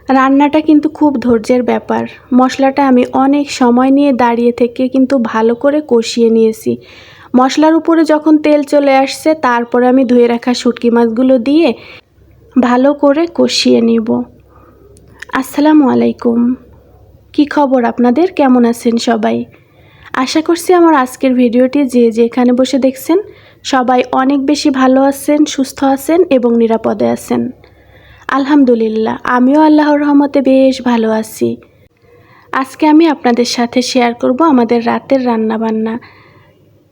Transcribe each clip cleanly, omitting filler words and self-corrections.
রান্নাটা কিন্তু খুব ধৈর্যের ব্যাপার। মশলাটা আমি অনেক সময় নিয়ে দাঁড়িয়ে থেকে কিন্তু ভালো করে কষিয়ে নিয়েছি। মশলার উপরে যখন তেল চলে আসছে তারপরে আমি ধুয়ে রাখা শুটকি মাছগুলো দিয়ে ভালো করে কষিয়ে নিব। আসসালামু আলাইকুম। কি খবর আপনাদের, কেমন আছেন সবাই? আশা করছি আমার আজকের ভিডিওটি যে যেখানে বসে দেখছেন সবাই অনেক বেশি ভালো আছেন, সুস্থ আছেন এবং নিরাপদে আছেন। আলহামদুলিল্লাহ, আমিও আল্লাহর রহমতে বেশ ভালো আছি। আজকে আমি আপনাদের সাথে শেয়ার করব আমাদের রাতের রান্নাবান্না।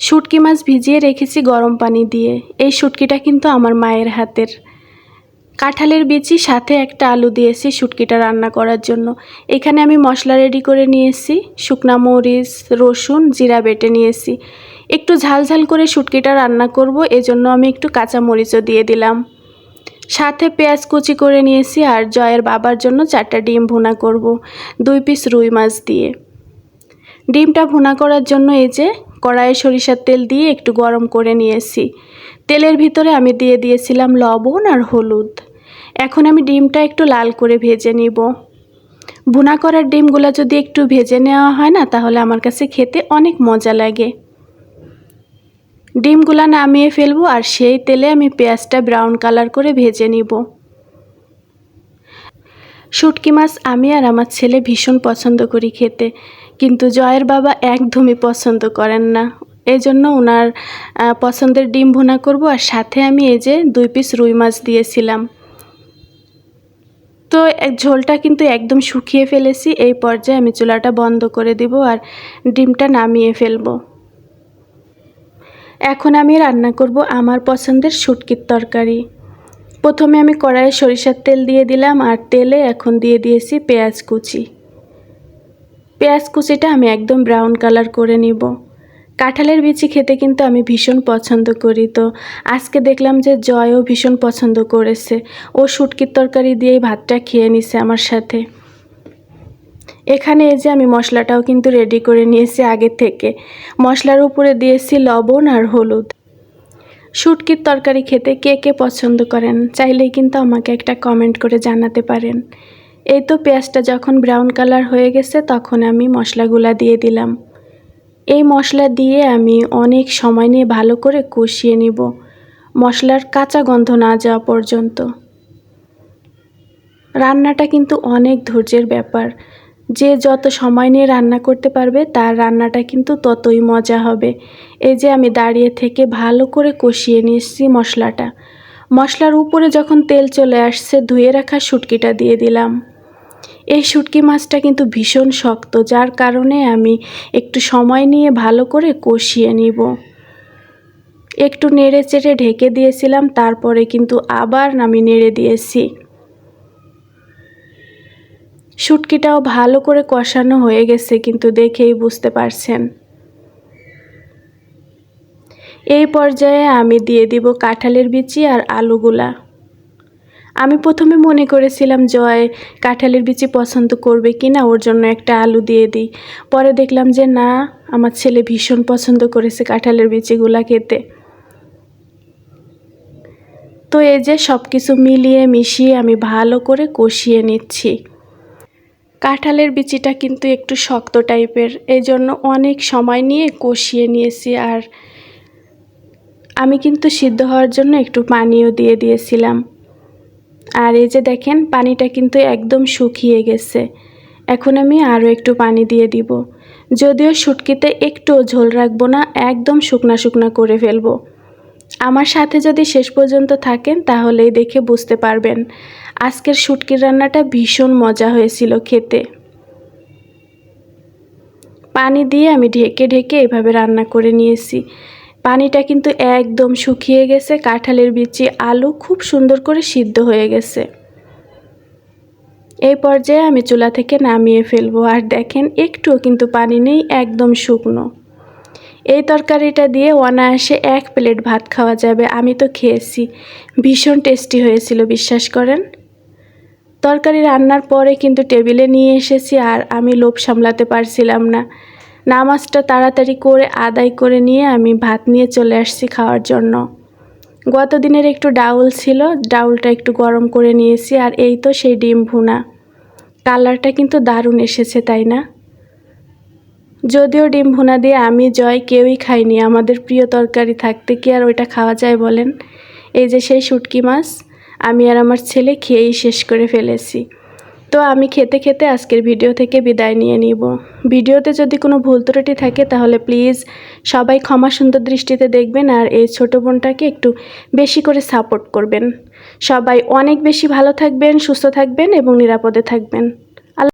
শুটকি মাছ ভিজিয়ে রেখেছি গরম পানি দিয়ে। এই শুটকিটা কিন্তু আমার মায়ের হাতের। কাঁঠালের বিচি সাথে একটা আলু দিয়েছি শুটকিটা রান্না করার জন্য। এখানে আমি মশলা রেডি করে নিয়েছি। শুকনা মরিচ, রসুন, জিরা বেটে নিয়েছি। একটু ঝাল করে শুটকিটা রান্না করব, এজন্য আমি একটু কাঁচা মরিচও দিয়ে দিলাম। সাথে পেঁয়াজ কুচি করে নিয়েছি আর জয়ের বাবার জন্য 4টা ডিম ভুনা করব 2 পিস রুই মাছ দিয়ে। ডিমটা ভুনা করার জন্য এই যে কড়াইয়ে সরিষার তেল দিয়ে একটু গরম করে নিয়েছি। তেলের ভিতরে আমি দিয়ে দিয়েছিলাম লবণ আর হলুদ। এখন আমি ডিমটা একটু লাল করে ভেজে নিব। ভুনা করার ডিমগুলো যদি একটু ভেজে নেওয়া হয় না, তাহলে আমার কাছে খেতে অনেক মজা লাগে। ডিমগুলা নামিয়ে ফেলবো আর সেই তেলে আমি পেঁয়াজটা ব্রাউন কালার করে ভেজে নিব। শুটকি মাছ আমি আর আমার ছেলে ভীষণ পছন্দ করি খেতে, কিন্তু জয়ের বাবা একদমই পছন্দ করেন না। এই জন্য ওনার পছন্দের ডিম ভুনা করব আর সাথে আমি এই যে 2 পিস রুই মাছ দিয়েছিলাম। তো ঝোলটা কিন্তু একদম শুকিয়ে ফেলেছি। এই পর্যায়ে আমি চুলাটা বন্ধ করে দিব আর ডিমটা নামিয়ে ফেলবো। এখন আমি রান্না করব আমার পছন্দের শুটকির তরকারি। প্রথমে আমি কড়াইয়ে সরিষার তেল দিয়ে দিলাম আর তেলে এখন দিয়ে দিয়েছি পেঁয়াজ কুচি। পেঁয়াজ কুচিটা আমি একদম ব্রাউন কালার করে নিব। কাঁঠালের বিচি খেতে কিন্তু আমি ভীষণ পছন্দ করি, তো আজকে দেখলাম যে জয়ও ভীষণ পছন্দ করেছে। ও শুটকির তরকারি দিয়েই ভাতটা খেয়ে নিছে আমার সাথে। এখানে এই যে আমি মশলাটাও কিন্তু রেডি করে নিয়েছি আগে থেকে। মশলার উপরে দিয়েছি লবণ আর হলুদ। শুটকির তরকারি খেতে কে কে পছন্দ করেন চাইলেই কিন্তু আমাকে একটা কমেন্ট করে জানাতে পারেন। এই তো পেঁয়াজটা যখন ব্রাউন কালার হয়ে গেছে তখন আমি মশলাগুলা দিয়ে দিলাম। এই মশলা দিয়ে আমি অনেক সময় নিয়ে ভালো করে কষিয়ে নিব, মশলার কাঁচা গন্ধ না যাওয়া পর্যন্ত। রান্নাটা কিন্তু অনেক ধৈর্যের ব্যাপার। যে যত সময় নিয়ে রান্না করতে পারবে তার রান্নাটা কিন্তু ততই মজা হবে। এই যে আমি দাঁড়িয়ে থেকে ভালো করে কষিয়ে নিয়েছি মশলাটা। মশলার উপরে যখন তেল চলে আসছে ধুয়ে রাখা শুটকিটা দিয়ে দিলাম। এই শুটকি মাছটা কিন্তু ভীষণ শক্ত, যার কারণে আমি একটু সময় নিয়ে ভালো করে কষিয়ে নিব। একটু নেড়ে চেড়ে ঢেকে দিয়েছিলাম, তারপরে কিন্তু আবার আমি নেড়ে দিয়েছি। শুটকিটাও ভালো করে কষানো হয়ে গেছে, কিন্তু দেখেই বুঝতে পারছেন। এই পর্যায়ে আমি দিয়ে দিব কাঁঠালের বিচি আর আলুগুলা। আমি প্রথমে মনে করেছিলাম জয় কাঁঠালের বিচি পছন্দ করবে কিনা, ওর জন্য একটা আলু দিয়ে দিই। পরে দেখলাম যে না, আমার ছেলে ভীষণ পছন্দ করেছে কাঁঠালের বিচিগুলা খেতে। তো এই যে সব কিছু মিলিয়ে মিশিয়ে আমি ভালো করে কষিয়ে নিচ্ছি। কাঁঠালের বিচিটা কিন্তু একটু শক্ত টাইপের, এই জন্য অনেক সময় নিয়ে কষিয়ে নিয়েছি। আর আমি কিন্তু সিদ্ধ হওয়ার জন্য একটু পানিও দিয়ে দিয়েছিলাম। আর এই যে দেখেন পানিটা কিন্তু একদম শুকিয়ে গেছে। এখন আমি আরও একটু পানি দিয়ে দিব। যদিও শুটকিতে একটু ঝোল রাখবো না, একদম শুকনা শুকনা করে ফেলবো। আমার সাথে যদি শেষ পর্যন্ত থাকেন তাহলেই দেখে বুঝতে পারবেন আজকের শুটকির রান্নাটা ভীষণ মজা হয়েছিল খেতে। পানি দিয়ে আমি ঢেকে ঢেকে এভাবে রান্না করে নিয়েছি। পানিটা কিন্তু একদম শুকিয়ে গেছে। কাঁঠালের বিচি, আলু খুব সুন্দর করে সিদ্ধ হয়ে গেছে। এই পর্যায়ে আমি চুলা থেকে নামিয়ে ফেলবো। আর দেখেন একটুও কিন্তু পানি নেই, একদম শুকনো। এই তরকারিটা দিয়ে অনায়াসে 1 প্লেট ভাত খাওয়া যাবে। আমি তো খেয়েছি, ভীষণ টেস্টি হয়েছিল, বিশ্বাস করেন। তরকারি রান্নার পরে কিন্তু টেবিলে নিয়ে এসেছি আর আমি লোভ সামলাতে পারছিলাম না। নামাজটা তাড়াতাড়ি করে আদায় করে নিয়ে আমি ভাত নিয়ে চলে আসছি খাওয়ার জন্য। গত দিনের একটু ডাউল ছিল, ডাউলটা একটু গরম করে নিয়েছি। আর এই তো সেই ডিম ভুনা। কালারটা কিন্তু দারুণ এসেছে, তাই না? যদিও ডিম ভুনা দিয়ে আমি জয় কেউই খাইনি, আমাদের প্রিয় তরকারি থাকতে কি আর ওইটা খাওয়া যায় বলেন। এই যে সেই শুটকি মাছ আমি আর আমার ছেলে খেয়েই শেষ করে ফেলেছি। তো আমি খেতে খেতে আজকের ভিডিও থেকে বিদায় নিয়ে নিব। ভিডিওতে যদি কোনো ভুল ত্রুটি থাকে তাহলে প্লিজ সবাই ক্ষমা সুন্দর দৃষ্টিতে দেখবেন, আর এই ছোটো বোনটাকে একটু বেশি করে সাপোর্ট করবেন। সবাই অনেক বেশি ভালো থাকবেন, সুস্থ থাকবেন এবং নিরাপদে থাকবেন।